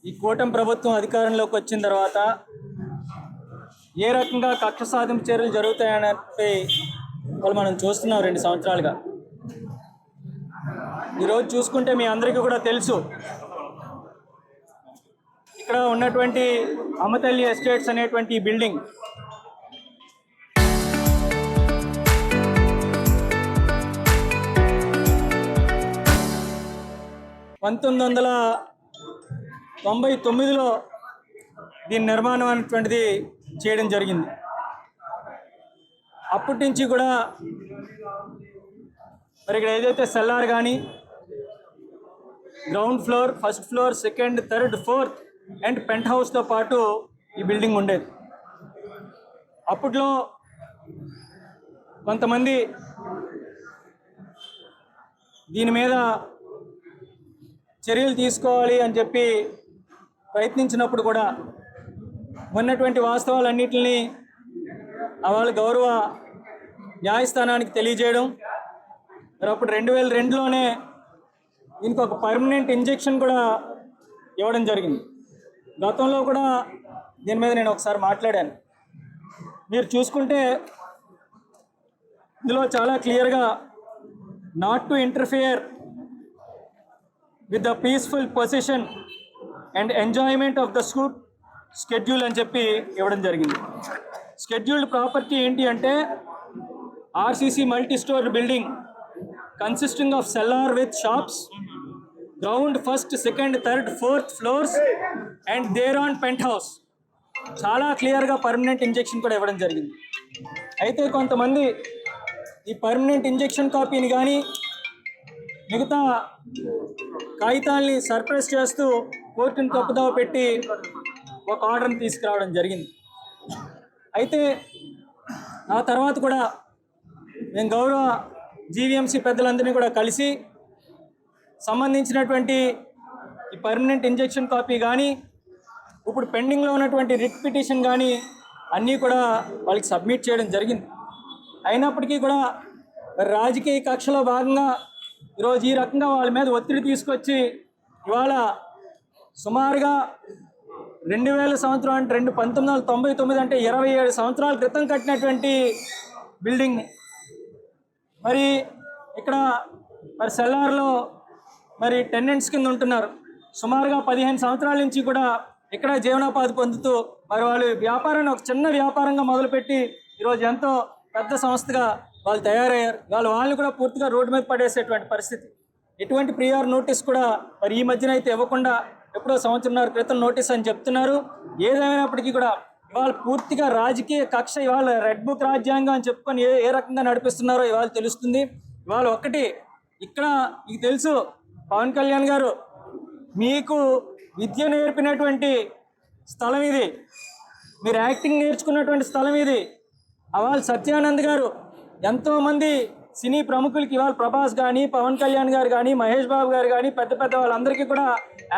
ఈ కూటమి ప్రభుత్వం అధికారంలోకి వచ్చిన తర్వాత ఏ రకంగా కక్ష సాధింపు చర్యలు జరుగుతాయని వాళ్ళు మనం చూస్తున్నాం 2 సంవత్సరాలుగా. ఈరోజు చూసుకుంటే మీ అందరికీ కూడా తెలుసు, ఇక్కడ ఉన్నటువంటి అమతల్లి ఎస్టేట్స్ అనేటువంటి ఈ బిల్డింగ్ 1999లో దీని నిర్మాణం అనేటువంటిది చేయడం జరిగింది. అప్పటి నుంచి కూడా మరి ఇక్కడ ఏదైతే సెల్లార్ కానీ ground floor, first floor, second, third, fourth and పెంట్ హౌస్తో పాటు ఈ బిల్డింగ్ ఉండేది. అప్పట్లో కొంతమంది దీని మీద చర్యలు తీసుకోవాలి అని చెప్పి ప్రయత్నించినప్పుడు కూడా ఉన్నటువంటి వాస్తవాలన్నింటినీ వాళ్ళ గౌరవ న్యాయస్థానానికి తెలియజేయడం, మరి అప్పుడు 2002లోనే దీనికి ఒక పర్మనెంట్ ఇంజెక్షన్ కూడా ఇవ్వడం జరిగింది. గతంలో కూడా దీని మీద నేను ఒకసారి మాట్లాడాను. మీరు చూసుకుంటే ఇందులో చాలా క్లియర్గా not to interfere with the peaceful position and enjoyment of the suit schedule అని చెప్పి ఇవ్వడం జరిగింది. షెడ్యూల్డ్ ప్రాపర్టీ ఏంటి అంటే RCC multi store building consisting of cellar with shops, ground, first, second, third, fourth floors and thereon penthouse. చాలా క్లియర్గా permanent injection కూడా ఇవ్వడం జరిగింది. అయితే కొంతమంది ఈ పర్మనెంట్ ఇంజెక్షన్ కాపీని కానీ మిగతా కాగితాల్ని సర్ప్రైజ్ చేస్తూ కోర్టుని తప్పుదోవ పెట్టి ఒక ఆర్డర్ని తీసుకురావడం జరిగింది. అయితే ఆ తర్వాత కూడా మేము గౌరవ జీవీఎంసీ పెద్దలందరినీ కూడా కలిసి సంబంధించినటువంటి ఈ పర్మనెంట్ ఇంజెక్షన్ కాపీ కానీ ఇప్పుడు పెండింగ్లో ఉన్నటువంటి రిట్ పిటిషన్ కానీ అన్నీ కూడా వాళ్ళకి సబ్మిట్ చేయడం జరిగింది. అయినప్పటికీ కూడా రాజకీయ కక్షలో భాగంగా ఈరోజు ఈ రకంగా వాళ్ళ మీద ఒత్తిడి తీసుకొచ్చి ఇవాళ సుమారుగా 2000 సంవత్సరం అంటే 1999 అంటే 27 సంవత్సరాల క్రితం కట్టినటువంటి బిల్డింగ్ మరి ఇక్కడ మరి సెల్లార్లో మరి టెనెంట్స్ కింద ఉంటున్నారు. సుమారుగా 15 సంవత్సరాల నుంచి కూడా ఇక్కడ జీవనోపాధి పొందుతూ మరి వాళ్ళు వ్యాపారాన్ని ఒక చిన్న వ్యాపారంగా మొదలుపెట్టి ఈరోజు ఎంతో పెద్ద సంస్థగా వాళ్ళు తయారయ్యారు. వాళ్ళని కూడా పూర్తిగా రోడ్డు మీద పడేసేటువంటి పరిస్థితి. ఎటువంటి ప్రియార్ నోటీస్ కూడా మరి ఈ మధ్యన అయితే ఇవ్వకుండా ఎప్పుడో 1.5 సంవత్సరాల క్రితం నోటీస్ అని చెప్తున్నారు. ఏదేమైనప్పటికీ కూడా ఇవాళ పూర్తిగా రాజకీయ కక్ష, ఇవాళ రెడ్ బుక్ రాజ్యాంగం అని చెప్పుకొని ఏ రకంగా నడిపిస్తున్నారో ఇవాళ తెలుస్తుంది. ఇవాళ ఒక్కటి ఇక్కడ మీకు తెలుసు, పవన్ కళ్యాణ్ గారు మీకు విద్య నేర్పినటువంటి స్థలం ఇది, మీరు యాక్టింగ్ నేర్చుకున్నటువంటి స్థలం ఇది. ఇవాళ సత్యానంద్ గారు ఎంతోమంది సినీ ప్రముఖులకి ఇవాళ ప్రభాస్ కానీ, పవన్ కళ్యాణ్ గారు కానీ, మహేష్ బాబు గారు కానీ పెద్ద వాళ్ళందరికీ కూడా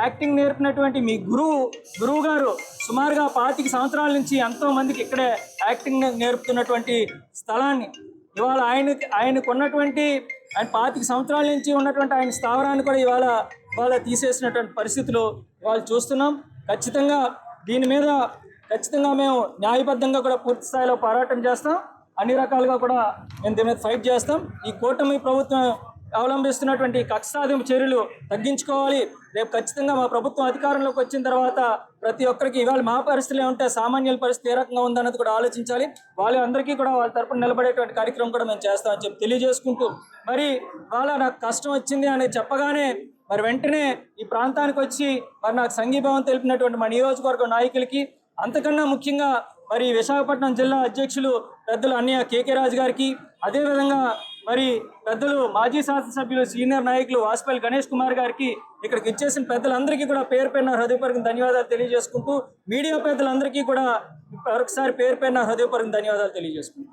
యాక్టింగ్ నేర్పినటువంటి మీ గురువు గారు సుమారుగా 25 సంవత్సరాల నుంచి ఎంతోమందికి ఇక్కడే యాక్టింగ్ నేర్పుతున్నటువంటి స్థలాన్ని ఇవాళ ఆయనకు ఉన్నటువంటి 25 సంవత్సరాల నుంచి ఉన్నటువంటి ఆయన స్థావరాన్ని కూడా ఇవాళ తీసేసినటువంటి పరిస్థితులు ఇవాళ చూస్తున్నాం. ఖచ్చితంగా దీని మీద మేము న్యాయబద్ధంగా కూడా పూర్తి స్థాయిలో పోరాటం చేస్తాం. అన్ని రకాలుగా కూడా మేము దీని మీద ఫైట్ చేస్తాం. ఈ కూటమి ప్రభుత్వం అవలంబిస్తున్నటువంటి కక్ష సాధింపు చర్యలు తగ్గించుకోవాలి. రేపు ఖచ్చితంగా మా ప్రభుత్వం అధికారంలోకి వచ్చిన తర్వాత ప్రతి ఒక్కరికి ఇవాళ మా పరిస్థితులు ఏమంటే సామాన్యుల పరిస్థితి ఏ రకంగా ఉందన్నది కూడా ఆలోచించాలి. వాళ్ళందరికీ కూడా వాళ్ళ తరపున నిలబడేటువంటి కార్యక్రమం కూడా మేము చేస్తామని చెప్పి తెలియజేసుకుంటూ, మరి నాకు కష్టం వచ్చింది అని చెప్పగానే మరి వెంటనే ఈ ప్రాంతానికి వచ్చి మరి నాకు సంఘీభావం తెలిపినటువంటి మా నియోజకవర్గ నాయకులకి, అంతకన్నా ముఖ్యంగా మరి విశాఖపట్నం జిల్లా అధ్యక్షులు పెద్దలు అన్నయ్య కేకే రాజు గారికి, అదేవిధంగా మరి పెద్దలు మాజీ శాసనసభ్యులు సీనియర్ నాయకులు వాసుపల్లి గణేష్ కుమార్ గారికి, ఇక్కడికి ఇచ్చేసిన పెద్దలందరికీ కూడా పేరు పేరున హృదయపూర్వక ధన్యవాదాలు తెలియజేసుకుంటూ, మీడియా పెద్దలందరికీ కూడా మరొకసారి పేరు పేరున హృదయపూర్వక ధన్యవాదాలు తెలియజేసుకుంటాం.